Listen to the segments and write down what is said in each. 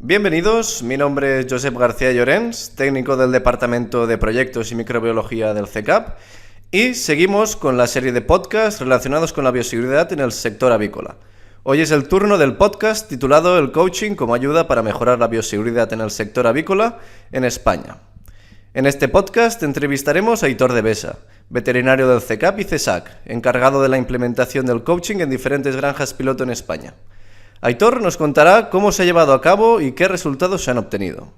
Bienvenidos, mi nombre es Josep García Llorens, técnico del Departamento de Proyectos y Microbiología del CECAP, y seguimos con la serie de podcasts relacionados con la bioseguridad en el sector avícola. Hoy es el turno del podcast titulado El coaching como ayuda para mejorar la bioseguridad en el sector avícola en España. En este podcast entrevistaremos a Aitor de Besa, veterinario del CECAP y CESAC, encargado de la implementación del coaching en diferentes granjas piloto en España. Aitor nos contará cómo se ha llevado a cabo y qué resultados se han obtenido.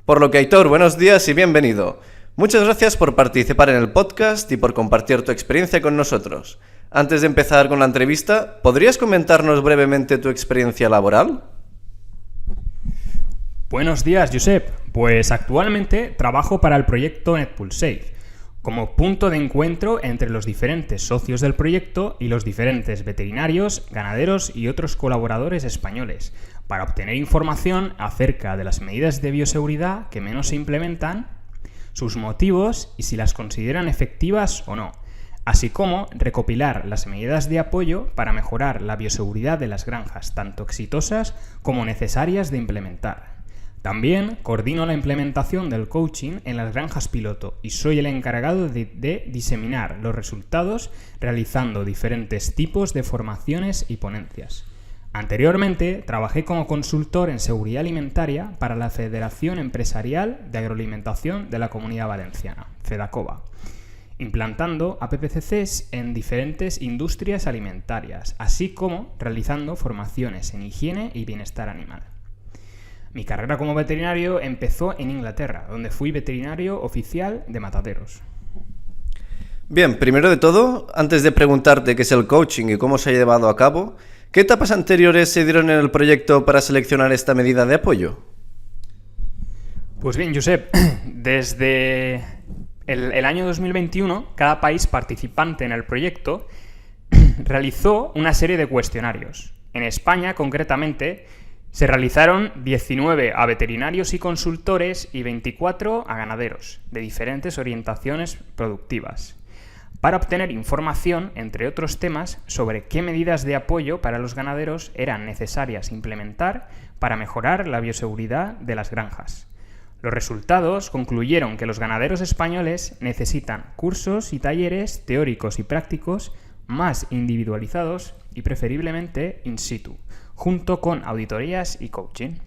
Por lo que, Aitor, buenos días y bienvenido. Muchas gracias por participar en el podcast y por compartir tu experiencia con nosotros. Antes de empezar con la entrevista, ¿podrías comentarnos brevemente tu experiencia laboral? Buenos días, Josep. Pues actualmente trabajo para el proyecto NetPulSafe, como punto de encuentro entre los diferentes socios del proyecto y los diferentes veterinarios, ganaderos y otros colaboradores españoles, para obtener información acerca de las medidas de bioseguridad que menos se implementan, sus motivos y si las consideran efectivas o no, así como recopilar las medidas de apoyo para mejorar la bioseguridad de las granjas, tanto exitosas como necesarias de implementar. También coordino la implementación del coaching en las granjas piloto y soy el encargado de diseminar los resultados realizando diferentes tipos de formaciones y ponencias. Anteriormente trabajé como consultor en seguridad alimentaria para la Federación Empresarial de Agroalimentación de la Comunidad Valenciana, FEDACOVA, implantando APPCCs en diferentes industrias alimentarias, así como realizando formaciones en higiene y bienestar animal. Mi carrera como veterinario empezó en Inglaterra, donde fui veterinario oficial de mataderos. Bien, primero de todo, antes de preguntarte qué es el coaching y cómo se ha llevado a cabo, ¿qué etapas anteriores se dieron en el proyecto para seleccionar esta medida de apoyo? Pues bien, Josep, desde el año 2021, cada país participante en el proyecto realizó una serie de cuestionarios. En España, concretamente, se realizaron 19 a veterinarios y consultores y 24 a ganaderos, de diferentes orientaciones productivas, para obtener información, entre otros temas, sobre qué medidas de apoyo para los ganaderos eran necesarias implementar para mejorar la bioseguridad de las granjas. Los resultados concluyeron que los ganaderos españoles necesitan cursos y talleres teóricos y prácticos más individualizados y preferiblemente in situ, junto con auditorías y coaching.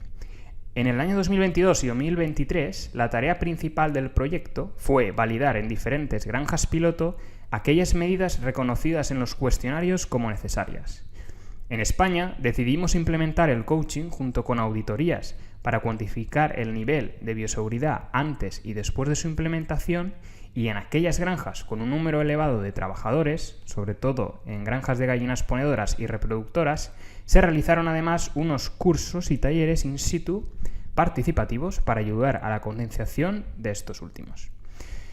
En el año 2022 y 2023, la tarea principal del proyecto fue validar en diferentes granjas piloto aquellas medidas reconocidas en los cuestionarios como necesarias. En España decidimos implementar el coaching junto con auditorías para cuantificar el nivel de bioseguridad antes y después de su implementación, y en aquellas granjas con un número elevado de trabajadores, sobre todo en granjas de gallinas ponedoras y reproductoras, se realizaron además unos cursos y talleres in situ participativos para ayudar a la concienciación de estos últimos.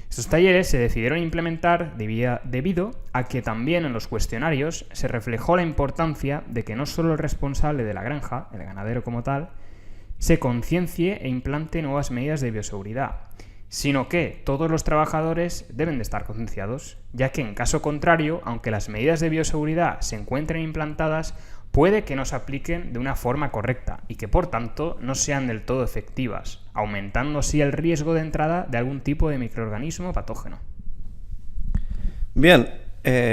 Estos talleres se decidieron implementar debido a que también en los cuestionarios se reflejó la importancia de que no solo el responsable de la granja, el ganadero como tal, se conciencie e implante nuevas medidas de bioseguridad, sino que todos los trabajadores deben de estar concienciados, ya que en caso contrario, aunque las medidas de bioseguridad se encuentren implantadas, puede que no se apliquen de una forma correcta y que por tanto no sean del todo efectivas, aumentando así el riesgo de entrada de algún tipo de microorganismo patógeno. Bien,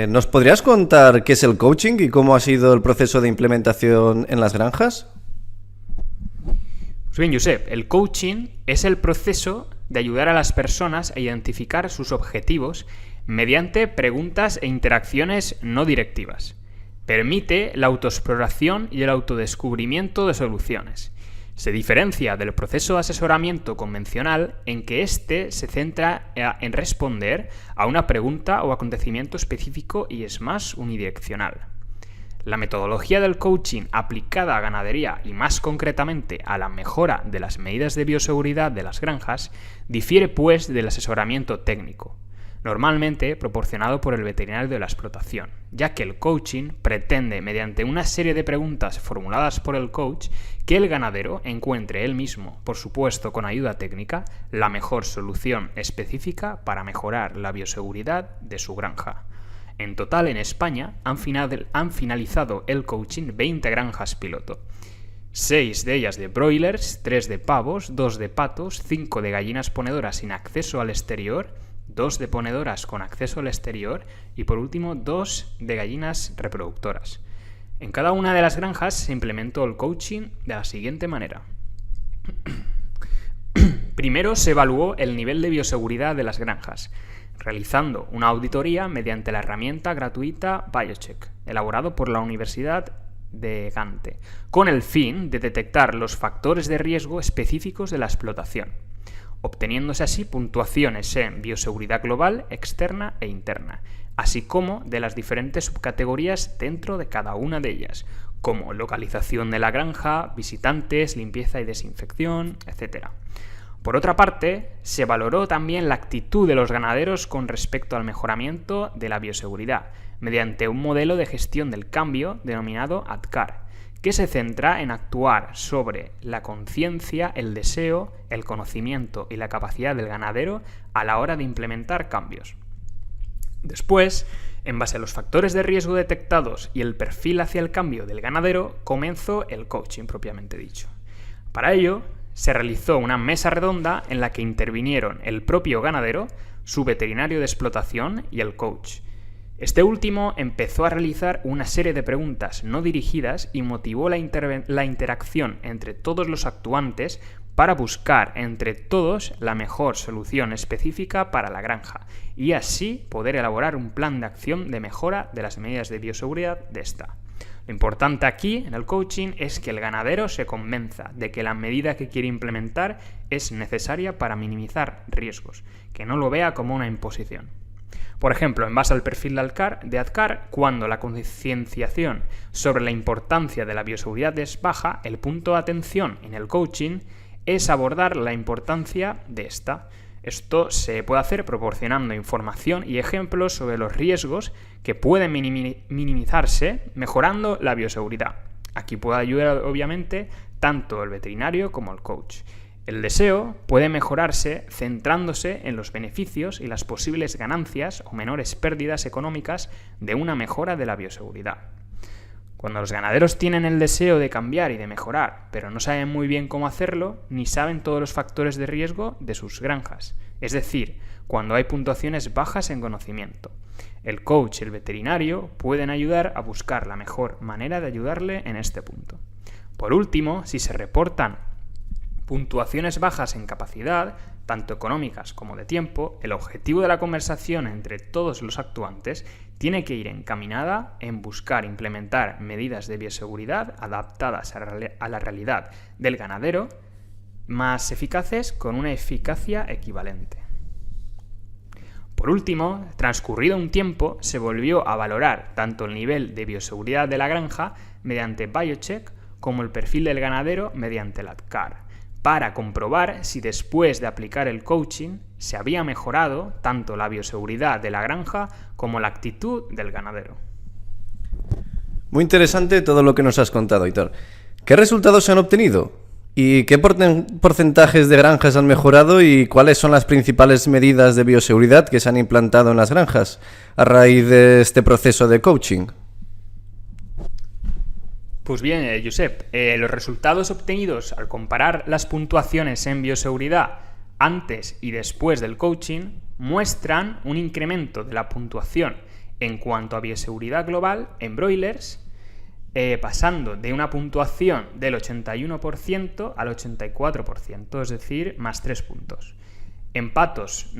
¿nos podrías contar qué es el coaching y cómo ha sido el proceso de implementación en las granjas? Pues bien, Josep, el coaching es el proceso de ayudar a las personas a identificar sus objetivos mediante preguntas e interacciones no directivas. Permite la autoexploración y el autodescubrimiento de soluciones. Se diferencia del proceso de asesoramiento convencional en que éste se centra en responder a una pregunta o acontecimiento específico y es más unidireccional. La metodología del coaching aplicada a ganadería y más concretamente a la mejora de las medidas de bioseguridad de las granjas difiere pues del asesoramiento técnico, normalmente proporcionado por el veterinario de la explotación, ya que el coaching pretende, mediante una serie de preguntas formuladas por el coach, que el ganadero encuentre él mismo, por supuesto con ayuda técnica, la mejor solución específica para mejorar la bioseguridad de su granja. En total, en España han finalizado el coaching 20 granjas piloto. 6 de ellas de broilers, 3 de pavos, 2 de patos, 5 de gallinas ponedoras sin acceso al exterior, 2 de ponedoras con acceso al exterior y por último 2 de gallinas reproductoras. En cada una de las granjas se implementó el coaching de la siguiente manera. Primero se evaluó el nivel de bioseguridad de las granjas, realizando una auditoría mediante la herramienta gratuita BioCheck, elaborado por la Universidad de Gante, con el fin de detectar los factores de riesgo específicos de la explotación, obteniéndose así puntuaciones en bioseguridad global, externa e interna, así como de las diferentes subcategorías dentro de cada una de ellas, como localización de la granja, visitantes, limpieza y desinfección, etc. Por otra parte, se valoró también la actitud de los ganaderos con respecto al mejoramiento de la bioseguridad, mediante un modelo de gestión del cambio denominado ADKAR, que se centra en actuar sobre la conciencia, el deseo, el conocimiento y la capacidad del ganadero a la hora de implementar cambios. Después, en base a los factores de riesgo detectados y el perfil hacia el cambio del ganadero, comenzó el coaching propiamente dicho. Para ello, se realizó una mesa redonda en la que intervinieron el propio ganadero, su veterinario de explotación y el coach. Este último empezó a realizar una serie de preguntas no dirigidas y motivó la interacción entre todos los actuantes para buscar entre todos la mejor solución específica para la granja y así poder elaborar un plan de acción de mejora de las medidas de bioseguridad de esta. Lo importante aquí, en el coaching, es que el ganadero se convenza de que la medida que quiere implementar es necesaria para minimizar riesgos, que no lo vea como una imposición. Por ejemplo, en base al perfil de ADKAR, cuando la concienciación sobre la importancia de la bioseguridad es baja, el punto de atención en el coaching es abordar la importancia de esta. Esto se puede hacer proporcionando información y ejemplos sobre los riesgos que pueden minimizarse mejorando la bioseguridad. Aquí puede ayudar, obviamente, tanto el veterinario como el coach. El deseo puede mejorarse centrándose en los beneficios y las posibles ganancias o menores pérdidas económicas de una mejora de la bioseguridad. Cuando los ganaderos tienen el deseo de cambiar y de mejorar, pero no saben muy bien cómo hacerlo, ni saben todos los factores de riesgo de sus granjas, es decir, cuando hay puntuaciones bajas en conocimiento. El coach y el veterinario pueden ayudar a buscar la mejor manera de ayudarle en este punto. Por último, si se reportan puntuaciones bajas en capacidad, tanto económicas como de tiempo, el objetivo de la conversación entre todos los actuantes tiene que ir encaminada en buscar implementar medidas de bioseguridad adaptadas a la realidad del ganadero, más eficaces con una eficacia equivalente. Por último, transcurrido un tiempo, se volvió a valorar tanto el nivel de bioseguridad de la granja mediante BioCheck como el perfil del ganadero mediante el ADKAR, para comprobar si después de aplicar el coaching se había mejorado tanto la bioseguridad de la granja como la actitud del ganadero. Muy interesante todo lo que nos has contado, Hitor. ¿Qué resultados se han obtenido? ¿Y qué porcentajes de granjas han mejorado y cuáles son las principales medidas de bioseguridad que se han implantado en las granjas a raíz de este proceso de coaching? Pues bien, Josep, los resultados obtenidos al comparar las puntuaciones en bioseguridad antes y después del coaching muestran un incremento de la puntuación en cuanto a bioseguridad global en broilers, pasando de una puntuación del 81% al 84%, es decir, más 3 puntos. En patos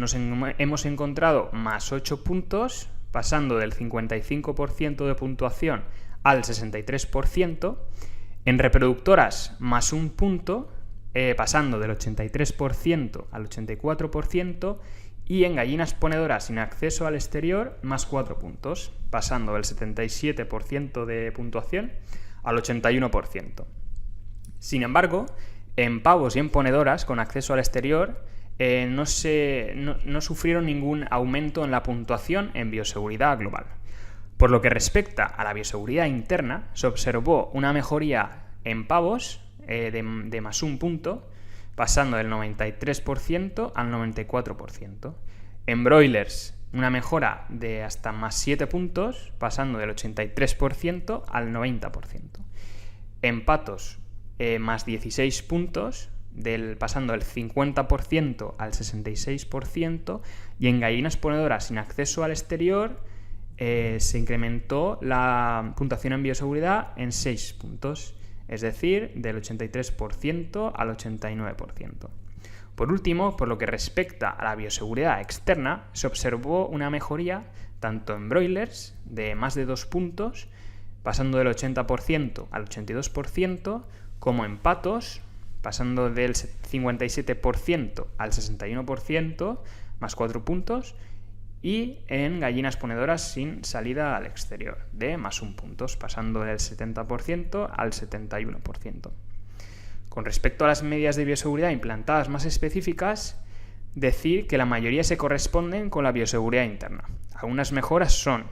hemos encontrado más 8 puntos, pasando del 55% de puntuación al 63%, en reproductoras más 1 punto, pasando del 83% al 84%, y en gallinas ponedoras sin acceso al exterior más 4 puntos, pasando del 77% de puntuación al 81%. Sin embargo, en pavos y en ponedoras con acceso al exterior no sufrieron ningún aumento en la puntuación en bioseguridad global. Por lo que respecta a la bioseguridad interna, se observó una mejoría en pavos de más 1 punto, pasando del 93% al 94%. En broilers, una mejora de hasta más 7 puntos, pasando del 83% al 90%. En patos, más 16 puntos, pasando del 50% al 66%, y en gallinas ponedoras sin acceso al exterior se incrementó la puntuación en bioseguridad en 6 puntos, es decir, del 83% al 89%. Por último, por lo que respecta a la bioseguridad externa, se observó una mejoría tanto en broilers de más de 2 puntos, pasando del 80% al 82%, como en patos, pasando del 57% al 61%, más 4 puntos, y en gallinas ponedoras sin salida al exterior, de más 1 puntos, pasando del 70% al 71%. Con respecto a las medidas de bioseguridad implantadas más específicas, decir que la mayoría se corresponden con la bioseguridad interna. Algunas mejoras son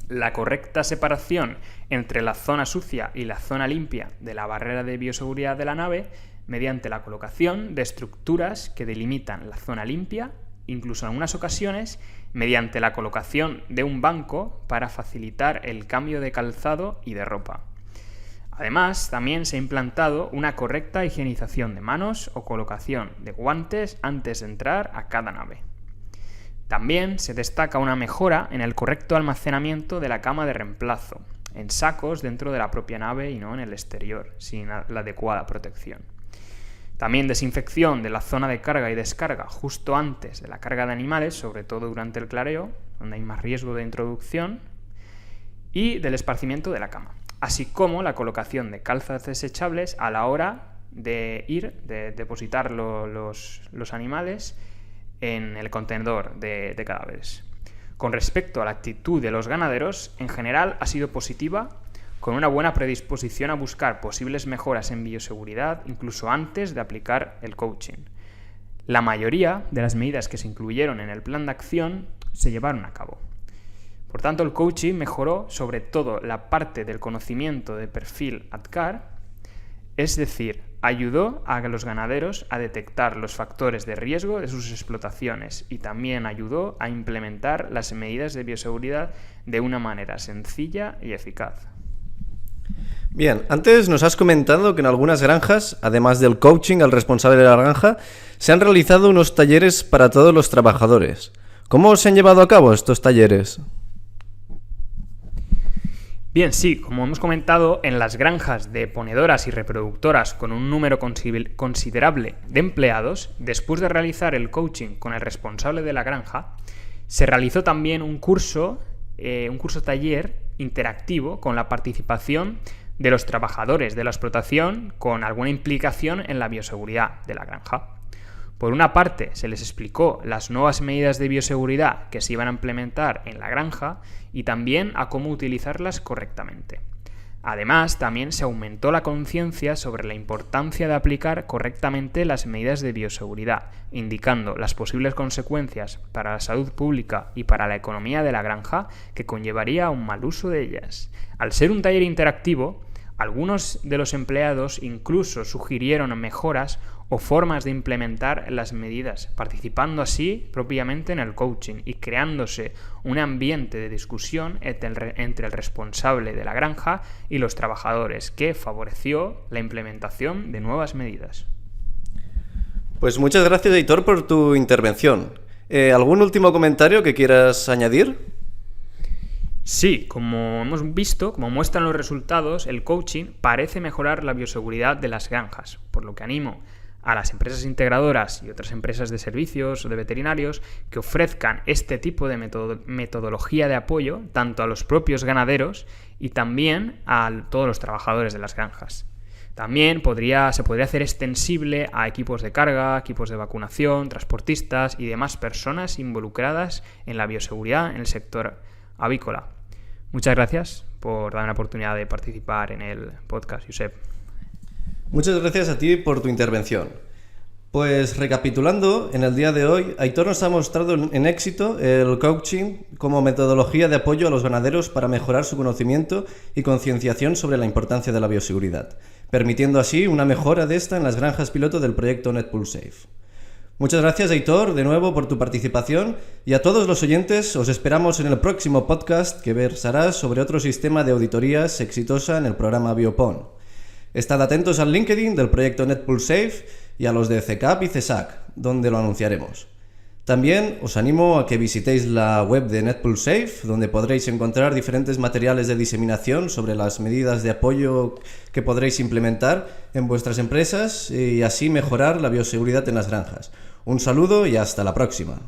la correcta separación entre la zona sucia y la zona limpia de la barrera de bioseguridad de la nave mediante la colocación de estructuras que delimitan la zona limpia, incluso en algunas ocasiones mediante la colocación de un banco para facilitar el cambio de calzado y de ropa. Además, también se ha implantado una correcta higienización de manos o colocación de guantes antes de entrar a cada nave. También se destaca una mejora en el correcto almacenamiento de la cama de reemplazo, en sacos dentro de la propia nave y no en el exterior, sin la adecuada protección. También desinfección de la zona de carga y descarga justo antes de la carga de animales, sobre todo durante el clareo, donde hay más riesgo de introducción, y del esparcimiento de la cama, así como la colocación de calzas desechables a la hora de depositar los animales en el contenedor de cadáveres. Con respecto a la actitud de los ganaderos, en general ha sido positiva, con una buena predisposición a buscar posibles mejoras en bioseguridad incluso antes de aplicar el coaching. La mayoría de las medidas que se incluyeron en el plan de acción se llevaron a cabo. Por tanto, el coaching mejoró sobre todo la parte del conocimiento de perfil ADCAR, es decir, ayudó a los ganaderos a detectar los factores de riesgo de sus explotaciones y también ayudó a implementar las medidas de bioseguridad de una manera sencilla y eficaz. Bien, antes nos has comentado que en algunas granjas, además del coaching al responsable de la granja, se han realizado unos talleres para todos los trabajadores. ¿Cómo se han llevado a cabo estos talleres? Bien, sí, como hemos comentado, en las granjas de ponedoras y reproductoras con un número considerable de empleados, después de realizar el coaching con el responsable de la granja, se realizó también un curso taller interactivo con la participación de los trabajadores de la explotación con alguna implicación en la bioseguridad de la granja. Por una parte, se les explicó las nuevas medidas de bioseguridad que se iban a implementar en la granja y también a cómo utilizarlas correctamente. Además, también se aumentó la conciencia sobre la importancia de aplicar correctamente las medidas de bioseguridad, indicando las posibles consecuencias para la salud pública y para la economía de la granja que conllevaría un mal uso de ellas. Al ser un taller interactivo, algunos de los empleados incluso sugirieron mejoras o formas de implementar las medidas, participando así propiamente en el coaching y creándose un ambiente de discusión entre el responsable de la granja y los trabajadores, que favoreció la implementación de nuevas medidas. Pues muchas gracias, Aitor, por tu intervención. ¿Algún último comentario que quieras añadir? Sí, como hemos visto, como muestran los resultados, el coaching parece mejorar la bioseguridad de las granjas, por lo que animo a las empresas integradoras y otras empresas de servicios o de veterinarios que ofrezcan este tipo de metodología de apoyo tanto a los propios ganaderos y también a todos los trabajadores de las granjas. También se podría hacer extensible a equipos de carga, equipos de vacunación, transportistas y demás personas involucradas en la bioseguridad en el sector avícola. Muchas gracias por darme la oportunidad de participar en el podcast, Josep. Muchas gracias a ti por tu intervención. Pues recapitulando, en el día de hoy, Aitor nos ha mostrado en éxito el coaching como metodología de apoyo a los ganaderos para mejorar su conocimiento y concienciación sobre la importancia de la bioseguridad, permitiendo así una mejora de esta en las granjas piloto del proyecto NetPoolSafe. Muchas gracias, Aitor, de nuevo por tu participación, y a todos los oyentes os esperamos en el próximo podcast que versará sobre otro sistema de auditorías exitosa en el programa Biopon. Estad atentos al LinkedIn del proyecto NetPoolSafe y a los de CCAP y CESAC, donde lo anunciaremos. También os animo a que visitéis la web de NetPoolSafe, donde podréis encontrar diferentes materiales de diseminación sobre las medidas de apoyo que podréis implementar en vuestras empresas y así mejorar la bioseguridad en las granjas. Un saludo y hasta la próxima.